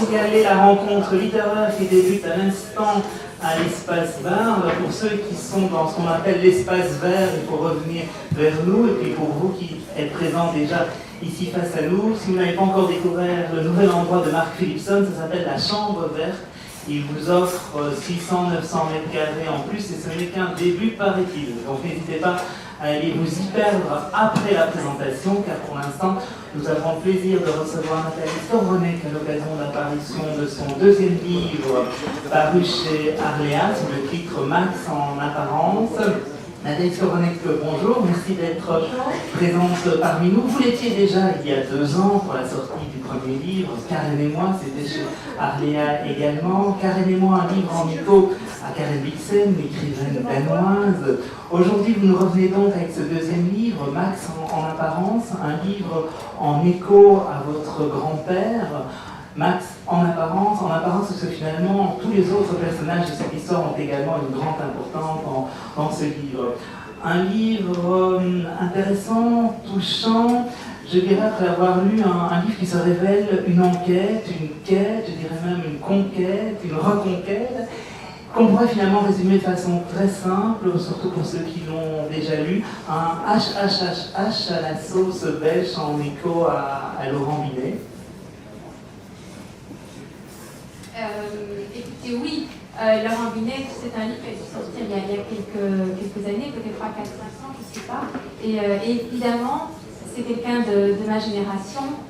signaler la rencontre littéraire qui débute à l'instant à l'espace bar. Pour ceux qui sont dans ce qu'on appelle l'espace vert, il faut revenir vers nous. Et puis pour vous qui êtes présents déjà ici face à nous, si vous n'avez pas encore découvert le nouvel endroit de Mark Philipson, ça s'appelle la Chambre Verte. Il vous offre 600-900 mètres carrés en plus et ce n'est qu'un début, paraît-il. Donc n'hésitez pas à aller vous y perdre après la présentation, car pour l'instant, nous avons le plaisir de recevoir Nathalie Skorvonek à l'occasion de l'apparition de son deuxième livre paru chez Arléa sous le titre Max en apparence. Nathalie Skorvonek, bonjour, merci d'être présente parmi nous. Vous l'étiez déjà il y a 2 ans pour la sortie du premier livre, Karen et moi, c'était chez Arléa également. Karen et moi, un livre en écho à Karen Blixen, l'écrivaine danoise. Aujourd'hui, vous nous revenez donc avec ce deuxième livre, Max en apparence, un livre en écho à votre grand-père. Max en apparence parce que finalement tous les autres personnages de cette histoire ont également une grande importance dans ce livre. Un livre intéressant, touchant, je dirais après avoir lu un livre qui se révèle une enquête, une quête, je dirais même une conquête, une reconquête, qu'on pourrait finalement résumer de façon très simple, surtout pour ceux qui l'ont déjà lu, un HHHH à la sauce belge en écho à Laurent Binet. Écoutez, oui, Laurent Binet, c'est un livre qui a dû sortir il y a quelques années, peut-être 3, 4, 5 ans, je ne sais pas. Et évidemment, c'est quelqu'un de ma génération,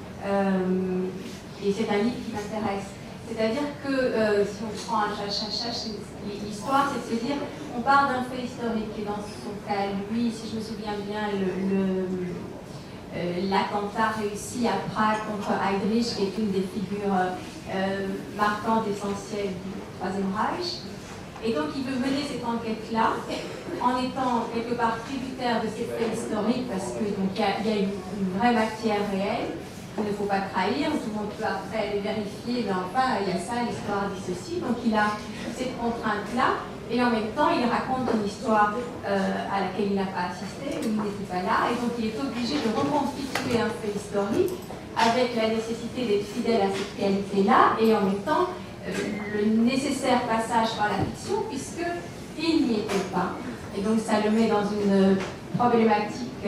et c'est un livre qui m'intéresse. C'est-à-dire que si on prend un HHH, l'histoire, c'est de se dire, on part d'un fait historique, et dans son cas, lui, si je me souviens bien, l'attentat réussi à Prague contre Heydrich, qui est une des figures marquantes, essentielles du Troisième Reich. Et donc il veut mener cette enquête-là en étant quelque part tributaire de ces faits historiques, parce qu'il y a une vraie matière réelle qu'il ne faut pas trahir, tout le monde peut après aller vérifier, mais enfin il y a ça, l'histoire dit ceci. Donc il a cette contrainte-là. Et en même temps, il raconte une histoire à laquelle il n'a pas assisté, où il n'était pas là, et donc il est obligé de reconstituer un fait historique avec la nécessité d'être fidèle à cette réalité-là, et en même temps, le nécessaire passage par la fiction, puisqu'il n'y était pas. Et donc ça le met dans une problématique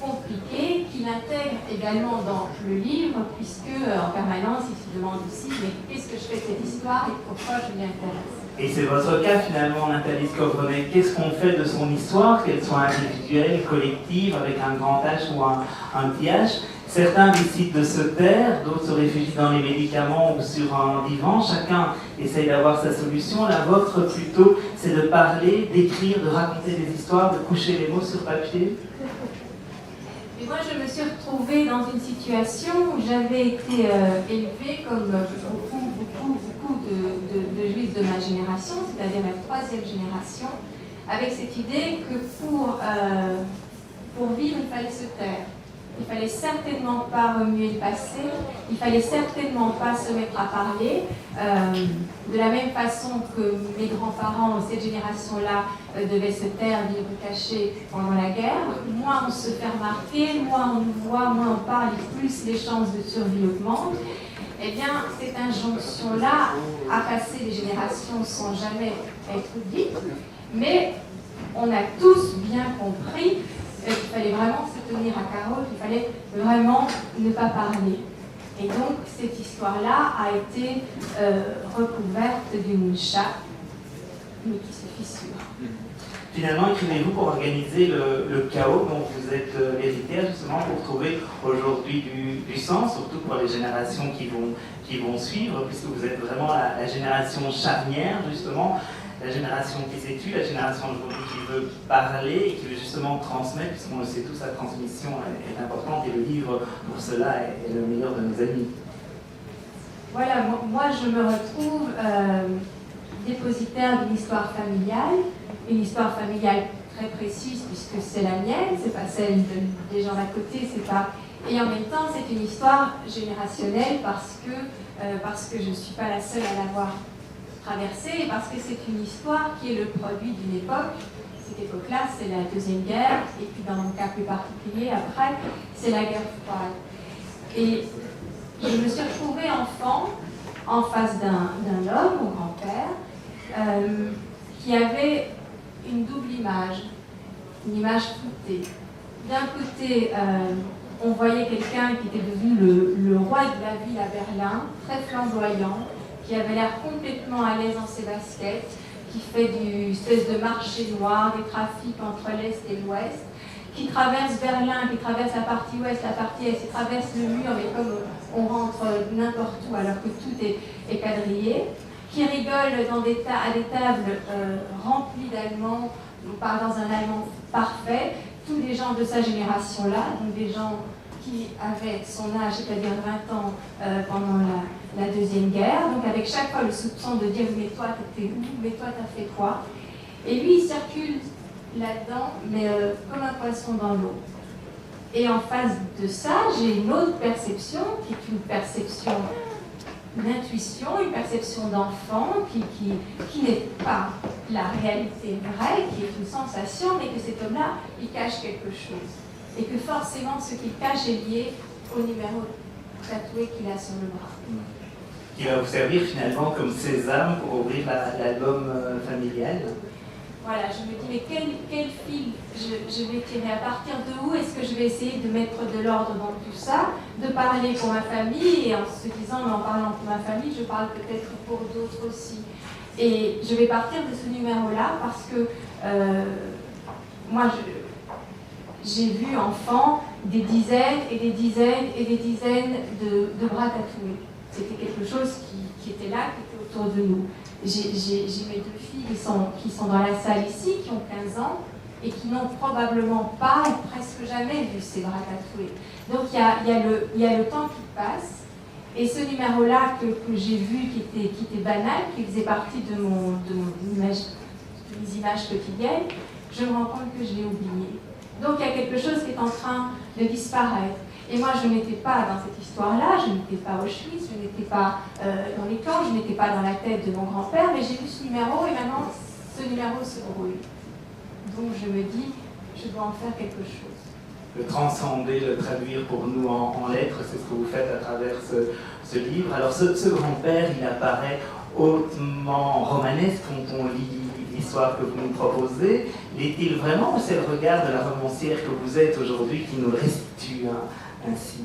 compliquée qu'il intègre également dans le livre, puisque en permanence, il se demande aussi, mais qu'est-ce que je fais de cette histoire et pourquoi je m'y intéresse. Et c'est votre cas finalement, Nathalie Skorvonek. Qu'est-ce qu'on fait de son histoire, qu'elle soit individuelle, collective, avec un grand H ou un petit H? Certains décident de se taire, d'autres se réfugient dans les médicaments ou sur un divan. Chacun essaye d'avoir sa solution. La vôtre plutôt, c'est de parler, d'écrire, de raconter des histoires, de coucher les mots sur papier. Et moi, je me suis retrouvée dans une situation où j'avais été élevée comme beaucoup de juifs de ma génération, c'est-à-dire ma 3e génération, avec cette idée que pour vivre, il fallait se taire. Il fallait certainement pas remuer le passé, il fallait certainement pas se mettre à parler. De la même façon que mes grands-parents, cette génération-là, devaient se taire, vivre cachés pendant la guerre. Moins on se fait remarquer, moins on nous voit, moins on parle, et plus les chances de survie augmentent. Eh bien, cette injonction-là, à passer les générations sans jamais être dite, mais on a tous bien compris qu'il fallait vraiment se tenir à carreau, qu'il fallait vraiment ne pas parler. Et donc, cette histoire-là a été recouverte d'une chape, mais qui se fissure. Finalement, écrivez-vous pour organiser le chaos dont vous êtes l'héritière, justement, pour trouver aujourd'hui du sens, surtout pour les générations qui vont suivre, puisque vous êtes vraiment la génération charnière, justement, la génération qui s'étudie, la génération aujourd'hui qui veut parler et qui veut justement transmettre, puisqu'on le sait tous, la transmission est importante et le livre, pour cela, est le meilleur de nos amis. Voilà, moi je me retrouve dépositaire d'une histoire familiale, une histoire familiale très précise puisque c'est la mienne, c'est pas celle des gens d'à côté, c'est pas... Et en même temps, c'est une histoire générationnelle parce que je ne suis pas la seule à l'avoir traversée et parce que c'est une histoire qui est le produit d'une époque. Cette époque-là, c'est la Deuxième Guerre, et puis dans mon cas plus particulier, après, c'est la guerre froide. Et je me suis retrouvée enfant en face d'un homme, mon grand-père, qui avait une double image, une image floutée. D'un côté, on voyait quelqu'un qui était devenu le roi de la ville à Berlin, très flamboyant, qui avait l'air complètement à l'aise dans ses baskets, qui fait du espèce de marché noir, des trafics entre l'Est et l'Ouest, qui traverse Berlin, qui traverse la partie Ouest, la partie Est, qui traverse le mur, mais comme on rentre n'importe où alors que tout est quadrillé, qui rigole à des tables remplies d'Allemands, on parle dans un allemand parfait, tous les gens de sa génération-là, donc des gens qui avaient son âge, c'est-à-dire 20 ans pendant la Deuxième Guerre, donc avec chaque fois le soupçon de dire « mais toi, t'étais où? Mais toi, t'as fait quoi ?» Et lui, il circule là-dedans, mais comme un poisson dans l'eau. Et en face de ça, j'ai une autre perception, qui est une perception d'intuition, une perception d'enfant, qui n'est pas la réalité vraie, qui est une sensation, mais que cet homme-là, il cache quelque chose. Et que forcément, ce qu'il cache est lié au numéro tatoué qu'il a sur le bras. Qui va vous servir finalement comme sésame pour ouvrir l'album familial. Voilà, je me dis, mais quel fil je vais tirer? À partir de où est-ce que je vais essayer de mettre de l'ordre dans tout ça, de parler pour ma famille, et en se disant, mais en parlant pour ma famille, je parle peut-être pour d'autres aussi. Et je vais partir de ce numéro-là parce que moi, j'ai vu enfant des dizaines et des dizaines et des dizaines de bras tatoués. C'était quelque chose qui était là, qui était autour de nous. J'ai mes deux filles qui sont dans la salle ici, qui ont 15 ans, et qui n'ont probablement pas, ou presque jamais, vu ces bras tatoués. Donc il y a le temps qui passe, et ce numéro-là que j'ai vu, qui était banal, qui faisait partie de mes images quotidiennes, je me rends compte que je l'ai oublié. Donc il y a quelque chose qui est en train de disparaître. Et moi, je n'étais pas dans cette histoire-là, je n'étais pas à Auschwitz, je n'étais pas dans les camps, je n'étais pas dans la tête de mon grand-père, mais j'ai vu ce numéro et maintenant, ce numéro se brouille. Donc je me dis, je dois en faire quelque chose. Le transcender, le traduire pour nous en lettres, c'est ce que vous faites à travers ce livre. Alors ce grand-père, il apparaît hautement romanesque quand on lit l'histoire que vous nous proposez. L'est-il vraiment, ou c'est le regard de la romancière que vous êtes aujourd'hui qui nous le restitue ainsi?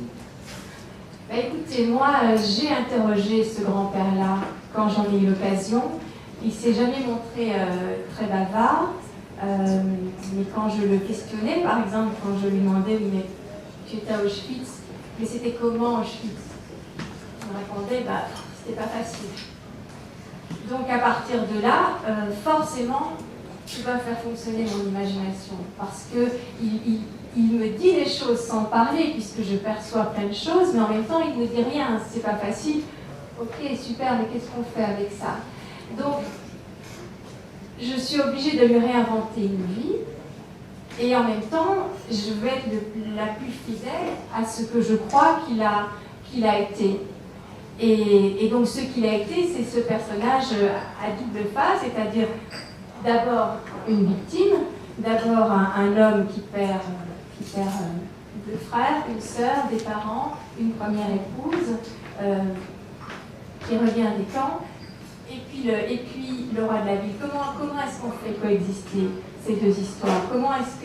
Bah, écoutez, moi j'ai interrogé ce grand-père-là quand j'en ai eu l'occasion. Il ne s'est jamais montré très bavard, mais quand je le questionnais, par exemple, quand je lui demandais, oui, mais tu étais à Auschwitz, mais c'était comment Auschwitz? Il me répondait, bah, c'était pas facile. Donc à partir de là, forcément, je dois faire fonctionner mon imagination, parce qu'il me dit les choses sans parler, puisque je perçois plein de choses, mais en même temps, il ne dit rien, c'est pas facile. Ok, super, mais qu'est-ce qu'on fait avec ça? Donc, je suis obligée de lui réinventer une vie, et en même temps, je vais être la plus fidèle à ce que je crois qu'il a été. Et donc, ce qu'il a été, c'est ce personnage à double face, c'est-à-dire d'abord une victime, d'abord un homme qui perd deux frères, une sœur, des parents, une première épouse, qui revient des camps, et puis le roi de la ville. Comment est-ce qu'on fait coexister ces deux histoires? Comment est-ce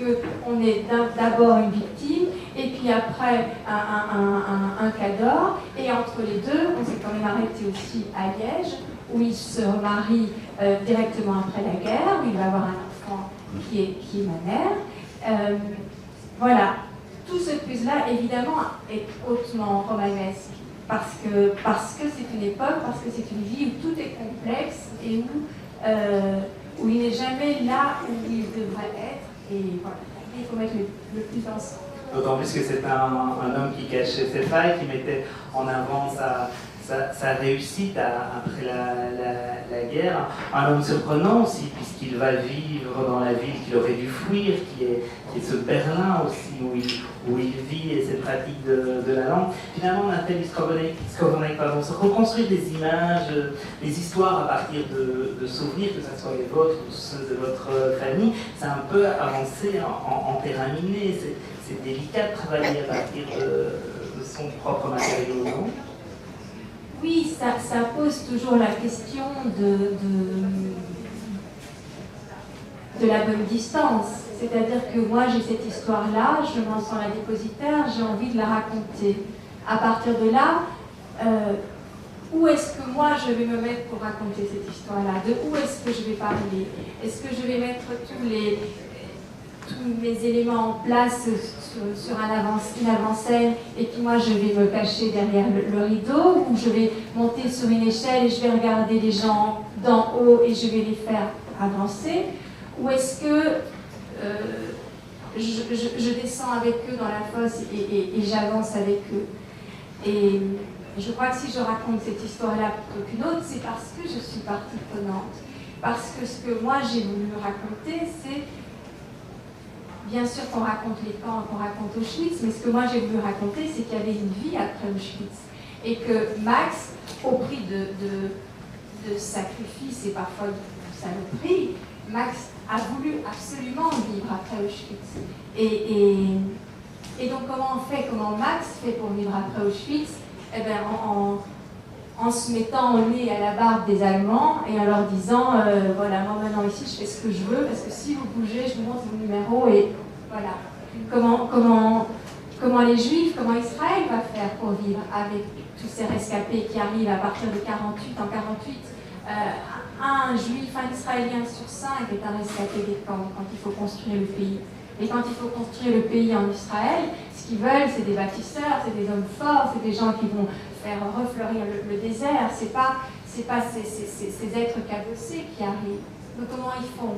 qu'on est d'abord une victime, et puis après un cador, et entre les deux, on s'est quand même arrêté aussi à Liège, où il se remarie directement après la guerre, où il va avoir un enfant qui est ma mère. Voilà, tout ce puzzle-là, évidemment, est hautement romanesque, parce que c'est une époque, parce que c'est une vie où tout est complexe, et où il n'est jamais là où il devrait être, et voilà, il faut mettre le plus ensemble. D'autant plus que c'est un homme qui cachait ses failles, qui mettait en avant sa réussite après la guerre. Un homme surprenant aussi, puisqu'il va vivre dans la ville qu'il aurait dû fuir, qui est ce Berlin aussi, où il vit et cette pratique de la langue. Finalement, Nathalie Skowronek, se reconstruire des images, des histoires à partir de souvenirs, que ce soit les vôtres ou ceux de votre famille, c'est un peu avancer en terrain miné. C'est délicat de travailler à partir de son propre matériau, non? oui, ça pose toujours la question de la bonne distance. C'est-à-dire que moi, j'ai cette histoire-là, je m'en sens la dépositaire, j'ai envie de la raconter. À partir de là, où est-ce que moi je vais me mettre pour raconter cette histoire-là? De où est-ce que je vais parler? Est-ce que je vais mettre tous mes éléments en place sur une avant-scène et puis moi je vais me cacher derrière le rideau, ou je vais monter sur une échelle et je vais regarder les gens d'en haut et je vais les faire avancer? Ou est-ce que je descends avec eux dans la fosse et j'avance avec eux? Et je crois que si je raconte cette histoire-là plutôt qu'une autre, c'est parce que je suis partie prenante. Parce que ce que moi j'ai voulu raconter, c'est bien sûr qu'on raconte les camps, qu'on raconte Auschwitz, mais ce que moi j'ai voulu raconter, c'est qu'il y avait une vie après Auschwitz. Et que Max, au prix de sacrifices et parfois de saloperies, Max a voulu absolument vivre après Auschwitz. Et donc comment on fait, comment Max fait pour vivre après Auschwitz? Eh bien, en se mettant au nez à la barbe des Allemands et en leur disant voilà, moi maintenant ici je fais ce que je veux, parce que si vous bougez, je vous montre mon numéro. Et voilà. Comment les Juifs, comment Israël va faire pour vivre avec tous ces rescapés qui arrivent à partir de 48, en 48. Un Juif, un Israélien sur 5 est un rescapé des camps quand il faut construire le pays. Et quand il faut construire le pays en Israël, ce qu'ils veulent, c'est des bâtisseurs, c'est des hommes forts, c'est des gens qui vont faire refleurir le désert. C'est pas ces êtres cabossés qui arrivent. Donc comment ils font?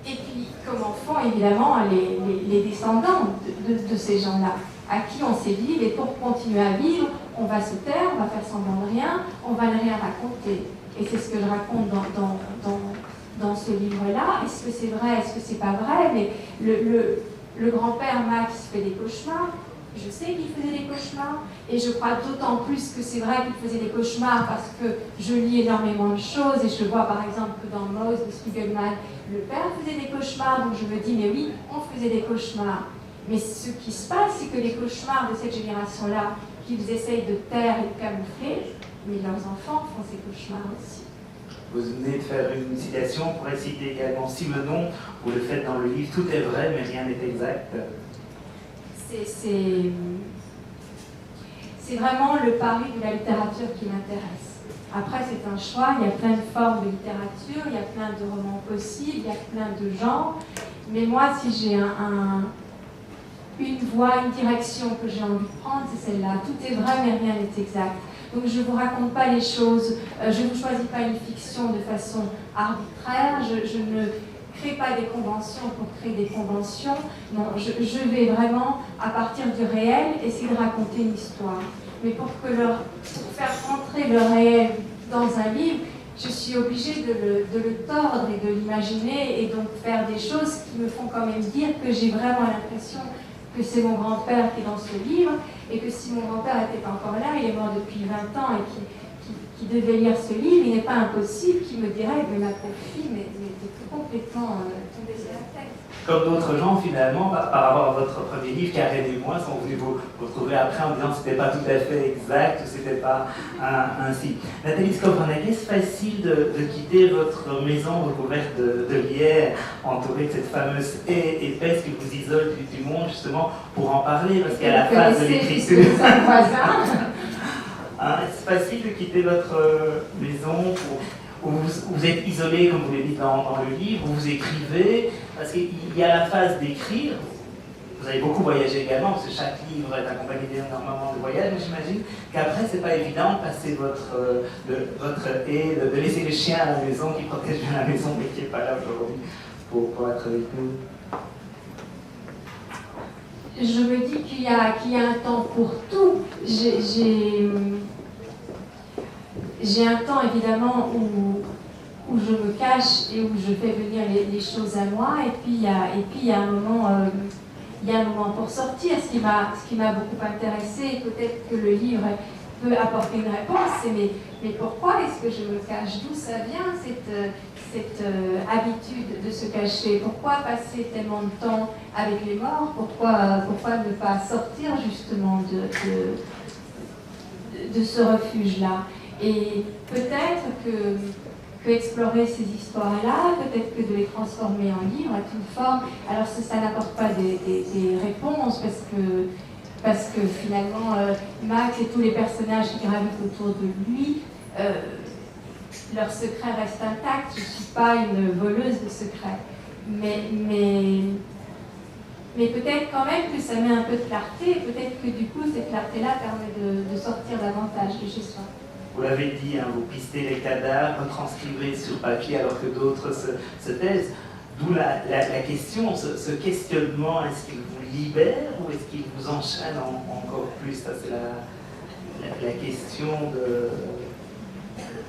Et puis comment font évidemment les descendants de ces gens-là, à qui on sait vivre, et pour continuer à vivre, on va se taire, on va faire semblant de rien, on va ne rien raconter. Et c'est ce que je raconte dans ce livre-là. Est-ce que c'est vrai, est-ce que c'est pas vrai? Mais le grand-père Max fait des cauchemars. Je sais qu'il faisait des cauchemars, et je crois d'autant plus que c'est vrai qu'il faisait des cauchemars parce que je lis énormément de choses, et je vois par exemple que dans Maus de Spiegelman, le père faisait des cauchemars, donc je me dis mais oui, on faisait des cauchemars. Mais ce qui se passe, c'est que les cauchemars de cette génération-là, qu'ils essayent de taire et de camoufler, mais leurs enfants font ces cauchemars aussi. Vous venez de faire une citation, on pourrait citer également Simenon, vous le faites dans le livre, tout est vrai mais rien n'est exact. C'est vraiment le pari de la littérature qui m'intéresse. Après, c'est un choix, il y a plein de formes de littérature, il y a plein de romans possibles, il y a plein de genres. Mais moi, si j'ai une voie, une direction que j'ai envie de prendre, c'est celle-là. Tout est vrai, mais rien n'est exact. Donc je ne vous raconte pas les choses, je ne choisis pas une fiction de façon arbitraire, je ne crée pas des conventions pour créer des conventions. Non, je vais vraiment, à partir du réel, essayer de raconter une histoire. Mais pour faire rentrer le réel dans un livre, je suis obligée de le tordre et de l'imaginer, et donc faire des choses qui me font quand même dire que j'ai vraiment l'impression que c'est mon grand-père qui est dans ce livre, et que si mon grand-père n'était pas encore là, il est mort depuis 20 ans, et qui devait lire ce livre, il n'est pas impossible qu'il me dirait mais ma pauvre fille, mais t'es complètement tombée sur la tête. Comme d'autres gens, finalement, par rapport à votre premier livre, Karen et moi, sont venus vous retrouver après en disant que ce n'était pas tout à fait exact, ou ce n'était pas ainsi. Nathalie Skowronek, est-ce facile de quitter votre maison recouverte de lierre, entourée de cette fameuse haie épaisse qui vous isole du monde, justement, pour en parler, parce qu'à la phase de l'écriture... Est-ce facile de quitter votre maison où vous êtes isolé, comme vous l'avez dit dans le livre, où vous écrivez, parce qu'il y a la phase d'écrire. Vous avez beaucoup voyagé également, parce que chaque livre est accompagné d'énormément de voyages, mais j'imagine qu'après, c'est pas évident de passer votre haie, de laisser le chien à la maison, qui protège bien la maison, mais qui n'est pas là aujourd'hui pour être avec nous. Je me dis qu'il y a un temps pour tout. J'ai un temps évidemment où je me cache et où je fais venir les choses à moi, et puis il y a un moment pour sortir. Ce qui m'a beaucoup intéressée, peut-être que le livre peut apporter une réponse, c'est mais pourquoi est-ce que je me cache? D'où ça vient cette habitude de se cacher? Pourquoi passer tellement de temps avec les morts? Pourquoi ne pas sortir justement de ce refuge-là? Et peut-être que explorer ces histoires-là, peut-être que de les transformer en livres, à toute forme, alors ça n'apporte pas des réponses, parce que finalement, Max et tous les personnages qui gravitent autour de lui, leur secret reste intact. Je ne suis pas une voleuse de secrets. Mais peut-être quand même que ça met un peu de clarté, peut-être que du coup, cette clarté-là permet de sortir davantage de chez soi. Vous l'avez dit, hein, vous pistez les cadavres, transcrivez sur papier alors que d'autres se taisent. D'où la question, ce questionnement, est-ce qu'il vous libère ou est-ce qu'il vous enchaîne encore plus? Ça, c'est la question de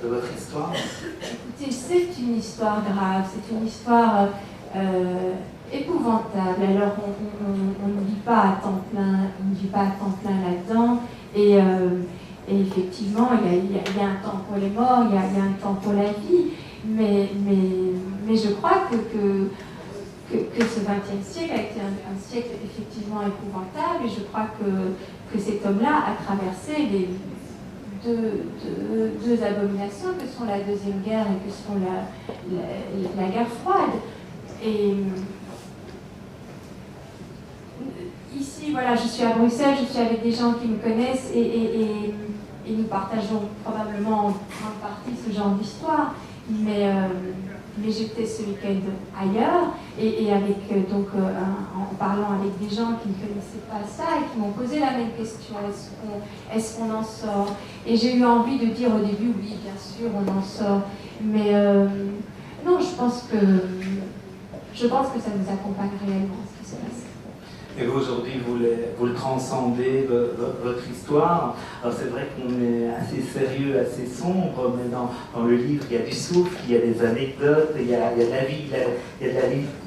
votre histoire. Écoutez, c'est une histoire grave, c'est une histoire épouvantable. Alors, on ne vit pas à temps plein, là-dedans. Et effectivement, il y a un temps pour les morts, il y a un temps pour la vie. Mais je crois que ce XXe siècle a été un siècle effectivement épouvantable. Et je crois que cet homme-là a traversé les deux abominations que sont la Deuxième Guerre et que sont la guerre froide. Et ici, voilà, je suis à Bruxelles, je suis avec des gens qui me connaissent et nous partageons probablement en grande partie ce genre d'histoire. Mais j'étais ce week-end ailleurs et avec en parlant avec des gens qui ne connaissaient pas ça et qui m'ont posé la même question, est-ce qu'on en sort? Et j'ai eu envie de dire au début, oui, bien sûr, on en sort. Mais non, je pense que ça nous accompagne réellement, ce qui se passe. Et vous, aujourd'hui, vous le transcendez, votre histoire. Alors c'est vrai qu'on est assez sérieux, assez sombre, mais dans le livre, il y a du souffle, il y a des anecdotes, il y a de la vie, il y a de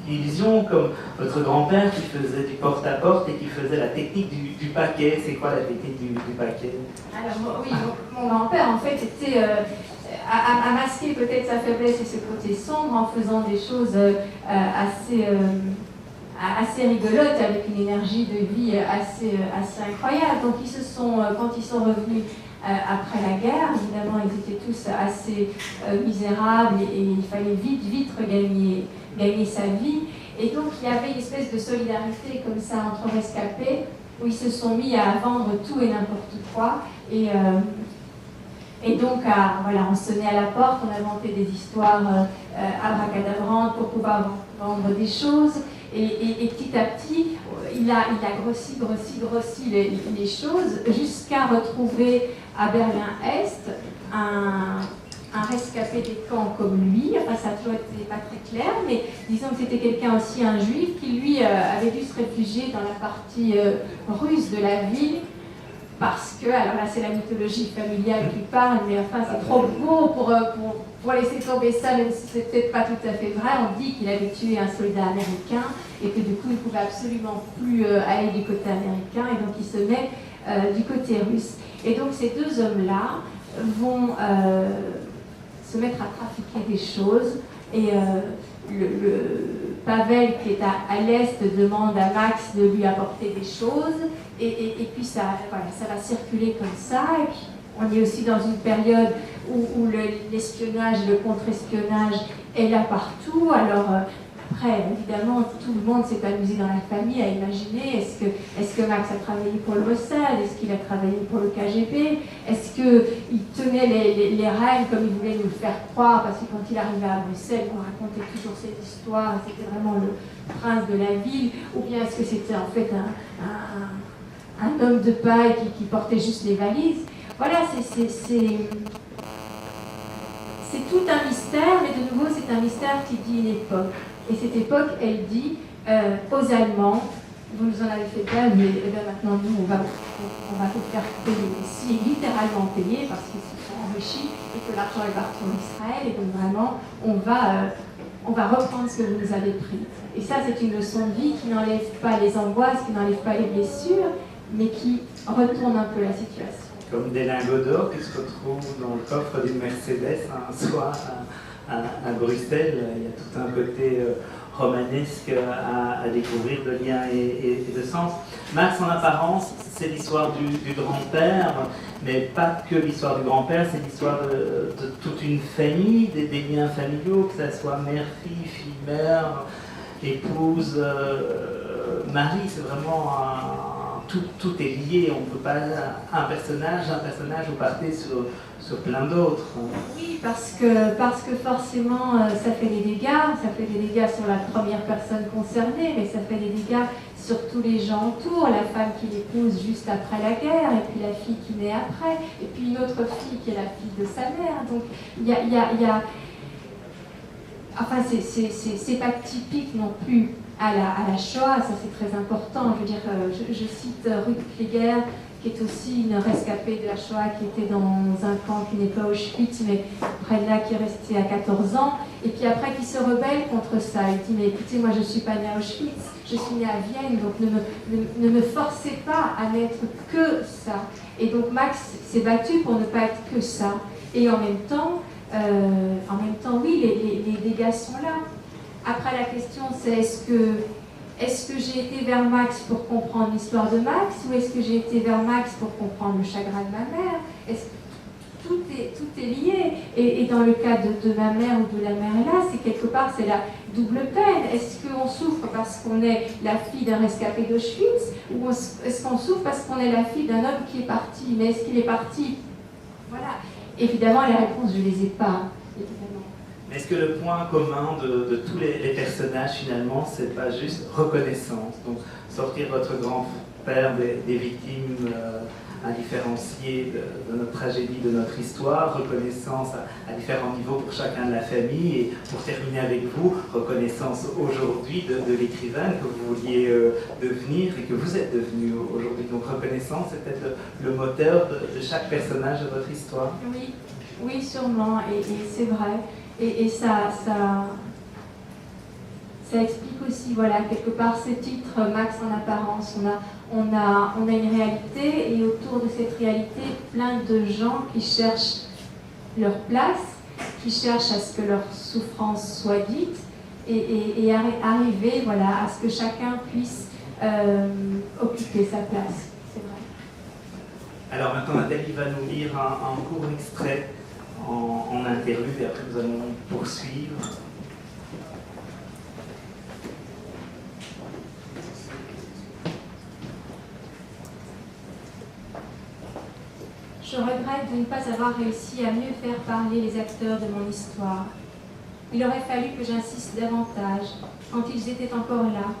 l'illusion, comme votre grand-père qui faisait du porte-à-porte et qui faisait la technique du paquet. C'est quoi la technique du paquet? Alors oui, mon grand-père, en fait, était... à masquer peut-être sa faiblesse et ce côté sombre en faisant des choses assez rigolotes, avec une énergie de vie assez incroyable. Donc quand ils sont revenus après la guerre, évidemment ils étaient tous assez misérables et il fallait vite regagner sa vie. Et donc il y avait une espèce de solidarité comme ça entre rescapés, où ils se sont mis à vendre tout et n'importe quoi. Et donc, on sonnait à la porte, on inventait des histoires abracadabrantes pour pouvoir vendre des choses. Et petit à petit, il a grossi les choses jusqu'à retrouver à Berlin-Est un rescapé des camps comme lui. Enfin, ça n'a toujours été pas très clair, mais disons que c'était quelqu'un aussi, un juif, qui lui avait dû se réfugier dans la partie russe de la ville. Parce que, alors là c'est la mythologie familiale qui parle, mais enfin c'est trop beau pour laisser tomber ça, même si c'est peut-être pas tout à fait vrai. On dit qu'il avait tué un soldat américain et que du coup il ne pouvait absolument plus aller du côté américain et donc il se met du côté russe. Et donc ces deux hommes-là vont se mettre à trafiquer des choses et Pavel, qui est à l'Est, demande à Max de lui apporter des choses, et puis ça va circuler comme ça. Et puis on est aussi dans une période où l'espionnage, le contre-espionnage est là partout. Alors après, évidemment, tout le monde s'est amusé dans la famille à imaginer, est-ce que Max a travaillé pour le Mossad? Est-ce qu'il a travaillé pour le KGB? Est-ce qu'il tenait les rênes comme il voulait nous le faire croire? Parce que quand il arrivait à Bruxelles, on racontait toujours cette histoire, c'était vraiment le prince de la ville. Ou bien est-ce que c'était en fait un homme de paille qui portait juste les valises? Voilà, c'est tout un mystère, mais de nouveau, c'est un mystère qui dit une époque. Et cette époque, elle dit aux Allemands, vous nous en avez fait plein, mais maintenant, nous, on va vous faire payer. Si littéralement payer, parce qu'ils se sont enrichis et que l'argent est parti en Israël, et donc vraiment, on va reprendre ce que vous nous avez pris. Et ça, c'est une leçon de vie qui n'enlève pas les angoisses, qui n'enlève pas les blessures, mais qui retourne un peu la situation. Comme des lingots d'or qui se retrouvent dans le coffre d'une Mercedes un soir à Bruxelles. Il y a tout un côté romanesque à découvrir de lien et de sens. Max, en apparence, c'est l'histoire du grand-père, mais pas que l'histoire du grand-père, c'est l'histoire de toute une famille, des liens familiaux, que ce soit mère-fille, fille-mère, épouse, mari, c'est vraiment tout est lié, on ne peut pas un personnage, vous partez sur plein d'autres. Oui, parce que forcément, ça fait des dégâts sur la première personne concernée, mais ça fait des dégâts sur tous les gens autour, la femme qui l'épouse juste après la guerre, et puis la fille qui naît après, et puis une autre fille qui est la fille de sa mère. Donc il y a enfin, c'est pas typique non plus à la Shoah, ça c'est très important. Je veux dire, je cite Ruth Kléger, qui est aussi une rescapée de la Shoah, qui était dans un camp qui n'est pas Auschwitz, mais près de là, qui est restée à 14 ans, et puis après qui se rebelle contre ça. Il dit, mais écoutez, moi je ne suis pas née à Auschwitz, je suis née à Vienne, donc ne me forcez pas à n'être que ça. Et donc Max s'est battu pour ne pas être que ça. Et en même temps, oui, les dégâts sont là. Après, la question, c'est est-ce que j'ai été vers Max pour comprendre l'histoire de Max, ou est-ce que j'ai été vers Max pour comprendre le chagrin de ma mère? Tout est lié. Et dans le cas de ma mère ou de la mère là, c'est quelque part, c'est la double peine. Est-ce qu'on souffre parce qu'on est la fille d'un rescapé d'Auschwitz, ou est-ce qu'on souffre parce qu'on est la fille d'un homme qui est parti? Mais est-ce qu'il est parti? Voilà. Évidemment, les réponses, je ne les ai pas. Évidemment. Mais est-ce que le point commun de tous les personnages, finalement, c'est pas juste reconnaissance? Donc, sortir votre grand-père des victimes indifférenciées de notre tragédie, de notre histoire, reconnaissance à différents niveaux pour chacun de la famille, et pour terminer avec vous, reconnaissance aujourd'hui de l'écrivain que vous vouliez devenir et que vous êtes devenu aujourd'hui. Donc, reconnaissance, c'est peut-être le moteur de chaque personnage de votre histoire. Oui, sûrement, et c'est vrai. Et ça explique aussi, voilà, quelque part, ces titres, Max en apparence, on a une réalité, et autour de cette réalité, plein de gens qui cherchent leur place, qui cherchent à ce que leur souffrance soit dite, et arriver, voilà, à ce que chacun puisse occuper sa place. C'est vrai. Alors maintenant, Nathalie va nous lire un court extrait en interlude, et après nous allons poursuivre. Je regrette de ne pas avoir réussi à mieux faire parler les acteurs de mon histoire. Il aurait fallu que j'insiste davantage, quand ils étaient encore là,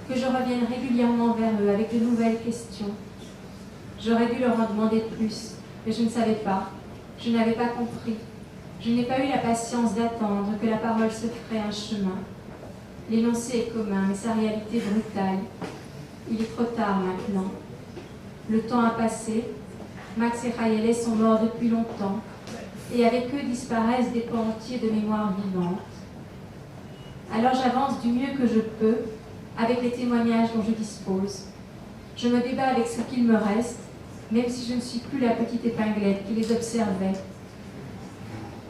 que je revienne régulièrement vers eux avec de nouvelles questions. J'aurais dû leur en demander plus, mais je ne savais pas. Je n'avais pas compris. Je n'ai pas eu la patience d'attendre que la parole se ferait un chemin. L'énoncé est commun, mais sa réalité brutale. Il est trop tard maintenant. Le temps a passé. Max et Rayele sont morts depuis longtemps, et avec eux disparaissent des pans entiers de mémoire vivante. Alors j'avance du mieux que je peux, avec les témoignages dont je dispose. Je me débat avec ce qu'il me reste, même si je ne suis plus la petite épinglette qui les observait.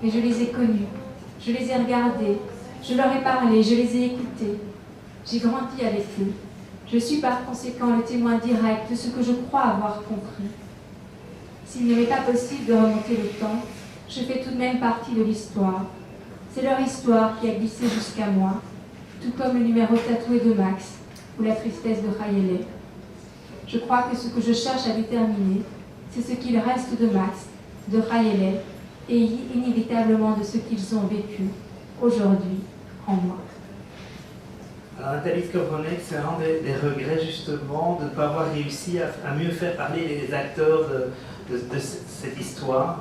Mais je les ai connus, je les ai regardés, je leur ai parlé, je les ai écoutés. J'ai grandi avec eux. Je suis par conséquent le témoin direct de ce que je crois avoir compris. S'il ne m'est pas possible de remonter le temps, je fais tout de même partie de l'histoire. C'est leur histoire qui a glissé jusqu'à moi, tout comme le numéro tatoué de Max ou la tristesse de Rayele. Je crois que ce que je cherche à déterminer, c'est ce qu'il reste de Max, de Rayele, et inévitablement de ce qu'ils ont vécu aujourd'hui en moi. Alors Nathalie Skowronek, c'est un des regrets justement de ne pas avoir réussi à mieux faire parler les acteurs de cette histoire.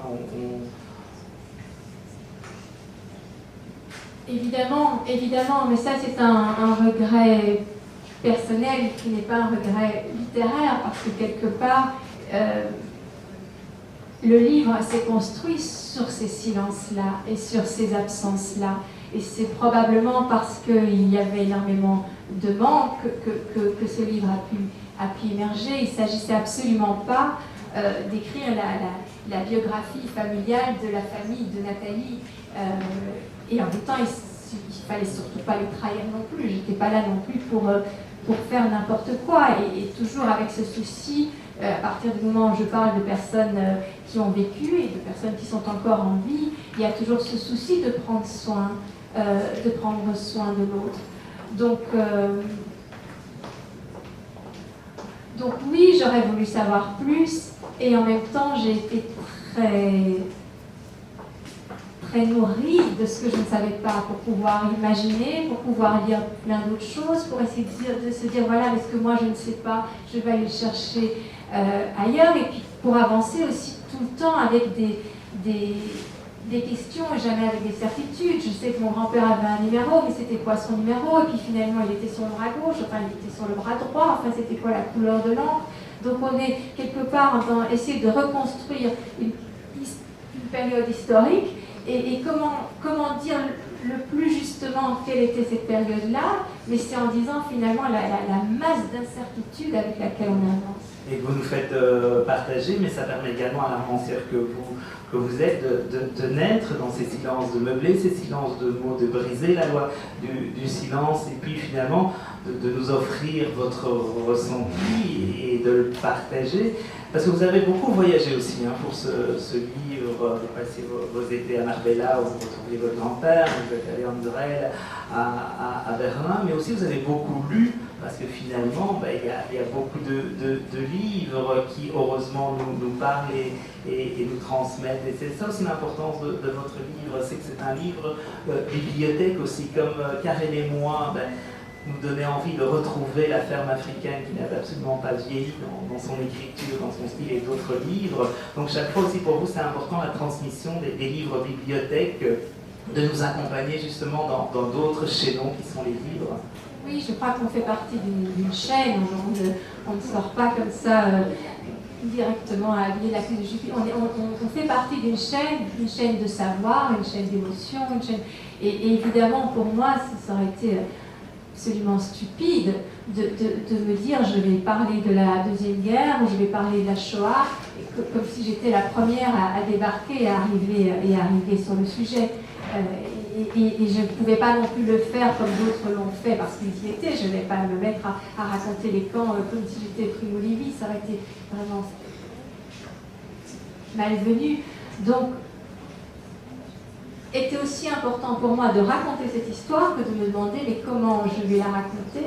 Évidemment, mais ça c'est un regret personnel qui n'est pas un regret littéraire, parce que quelque part, le livre s'est construit sur ces silences-là et sur ces absences-là. Et c'est probablement parce qu'il y avait énormément de manque que ce livre a pu émerger. Il ne s'agissait absolument pas d'écrire la biographie familiale de la famille de Nathalie. Et en même temps, fallait surtout pas les trahir non plus. J'étais pas là non plus pour faire n'importe quoi. Et toujours avec ce souci, à partir du moment où je parle de personnes qui ont vécu et de personnes qui sont encore en vie, il y a toujours ce souci de prendre soin de l'autre. Donc oui, j'aurais voulu savoir plus, et en même temps, j'ai été très nourrie de ce que je ne savais pas, pour pouvoir imaginer, pour pouvoir lire plein d'autres choses, pour essayer de se dire, voilà, mais ce que moi je ne sais pas, je vais aller le chercher ailleurs, et puis pour avancer aussi tout le temps avec des questions et jamais avec des certitudes. Je sais que mon grand-père avait un numéro, mais c'était quoi son numéro? Et puis finalement, il était sur le bras gauche, enfin, il était sur le bras droit, enfin, c'était quoi la couleur de l'encre? Donc on est quelque part en essayer de reconstruire une période historique et comment dire le plus justement quelle était cette période-là, mais c'est en disant finalement la masse d'incertitude avec laquelle on avance. Et que vous nous faites partager, mais ça permet également à la romancière que vous êtes de naître dans ces silences, de meubler ces silences de mots, de briser la loi du silence, et puis finalement de nous offrir votre ressenti et de le partager. Parce que vous avez beaucoup voyagé aussi pour ce livre, vous passez vos étés à Marbella où vous retrouvez votre grand-père, vous êtes allé en Israël, à Berlin, mais aussi vous avez beaucoup lu, parce que finalement, il y a beaucoup de livres qui, heureusement, nous parlent et nous transmettent. Et c'est ça aussi l'importance de votre livre, c'est que c'est un livre bibliothèque aussi, comme Karen et moi, nous donnait envie de retrouver la ferme africaine qui n'a absolument pas vieilli dans son écriture, dans son style et d'autres livres. Donc chaque fois aussi pour vous, c'est important la transmission des livres bibliothèques, de nous accompagner justement dans d'autres chaînons qui sont les livres. Oui, je crois qu'on fait partie d'une chaîne, on ne sort pas comme ça directement à habiller la cuisse de Jupiter. On fait partie d'une chaîne de savoir, une chaîne d'émotions, et évidemment pour moi ça aurait été absolument stupide de me dire je vais parler de la Deuxième Guerre ou je vais parler de la Shoah, comme si j'étais la première à débarquer et à arriver sur le sujet. Et je ne pouvais pas non plus le faire comme d'autres l'ont fait parce qu'ils y étaient. Je ne vais pas me mettre à raconter les camps comme si j'étais Primo Levi, ça aurait été vraiment malvenu. Donc, était aussi important pour moi de raconter cette histoire que de me demander mais comment je vais la raconter,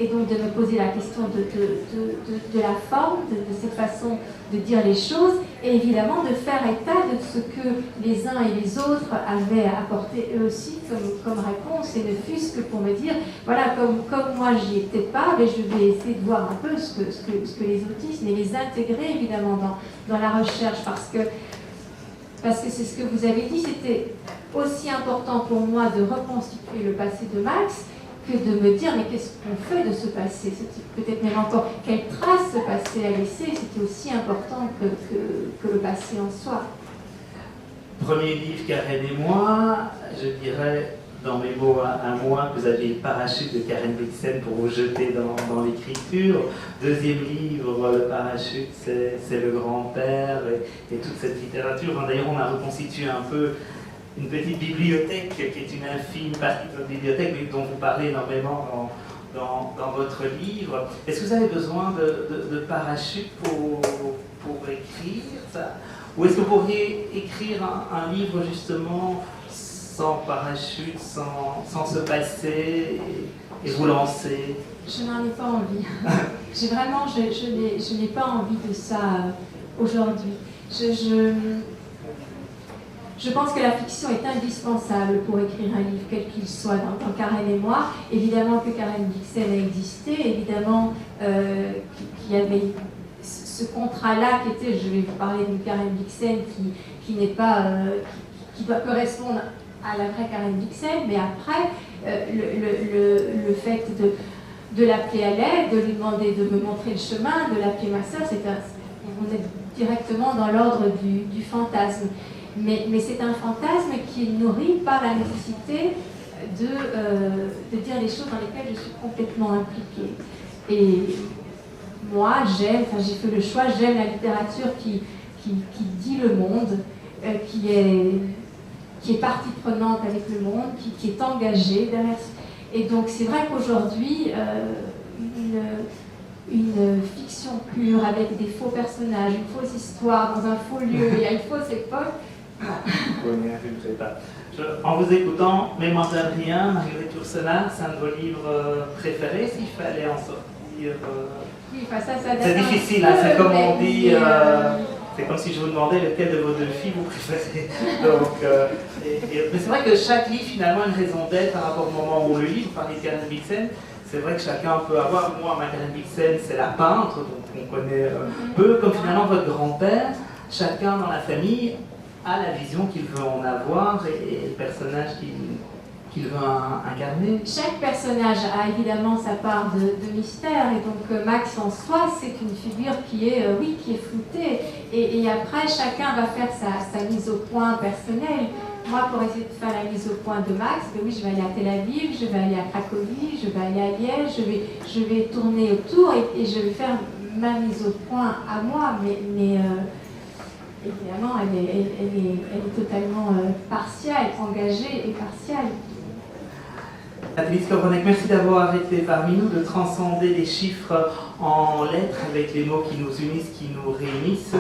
et donc de me poser la question de la forme, de cette façon de dire les choses, et évidemment de faire état de ce que les uns et les autres avaient apporté eux aussi comme réponse, et ne fût-ce que pour me dire, voilà, comme moi j'y étais pas, mais je vais essayer de voir un peu ce que les autres disent, mais les intégrer évidemment dans la recherche, parce que c'est ce que vous avez dit, c'était aussi important pour moi de reconstituer le passé de Max que de me dire mais qu'est-ce qu'on fait de ce passé, peut-être même encore quelle trace ce passé a laissé, c'était aussi important que le passé en soi. Premier livre, Karen et moi, je dirais dans mes mots à moi que vous aviez le parachute de Karen Blixen pour vous jeter dans l'écriture. Deuxième livre, le parachute, c'est le grand-père et toute cette littérature. D'ailleurs, on a reconstitué un peu une petite bibliothèque qui est une infime partie de votre bibliothèque, mais dont vous parlez énormément dans votre livre. Est-ce que vous avez besoin de parachute pour écrire ça? Ou est-ce que vous pourriez écrire un livre justement sans parachute, sans se passer et vous lancer? Je n'en ai pas envie. Je n'ai pas envie de ça aujourd'hui. Je pense que la fiction est indispensable pour écrire un livre, quel qu'il soit, dans Karen et moi. Évidemment que Karen Blixen a existé, évidemment qu'il y avait ce contrat-là qui était, je vais vous parler d'une Karen Blixen qui n'est pas, qui doit correspondre à la vraie Karen Blixen, mais après, le fait de l'appeler à l'aide, de lui demander de me montrer le chemin, de l'appeler ma sœur, on est directement dans l'ordre du fantasme. Mais c'est un fantasme qui est nourri par la nécessité de dire les choses dans lesquelles je suis complètement impliquée. Et moi, j'ai fait le choix, j'aime la littérature qui dit le monde, qui est qui est partie prenante avec le monde, qui est engagée derrière. Et donc c'est vrai qu'aujourd'hui, une fiction pure avec des faux personnages, une fausse histoire dans un faux lieu et à une fausse époque. En vous écoutant, Mémoire d'Adrien, Marguerite Yourcenar, c'est un de vos livres préférés, s'il fallait en sortir. Oui, enfin ça c'est difficile, hein, c'est comme on dit. C'est comme si je vous demandais lequel de vos deux filles vous préférez. Donc, mais c'est vrai que chaque livre finalement a une raison d'être par rapport au moment où on le lit. Vous parlez de Karen Blixen, c'est vrai que chacun peut avoir. Moi, ma Karen Blixen, c'est la peintre, donc on connaît peu, comme finalement votre grand-père. Chacun dans la famille a la vision qu'il veut en avoir et le personnage qu'il veut incarner. Chaque personnage a évidemment sa part de mystère, et donc Max en soi, c'est une figure qui est, oui, qui est floutée. Et après, chacun va faire sa mise au point personnelle. Moi, pour essayer de faire la mise au point de Max, ben oui, je vais aller à Tel Aviv, je vais aller à Cracovie, je vais aller à Liège, je vais tourner autour et je vais faire ma mise au point à moi, mais évidemment, elle est totalement partielle, engagée et partielle. Nathalie Skowronek, merci d'avoir été parmi nous, de transcender les chiffres en lettres avec les mots qui nous unissent, qui nous réunissent.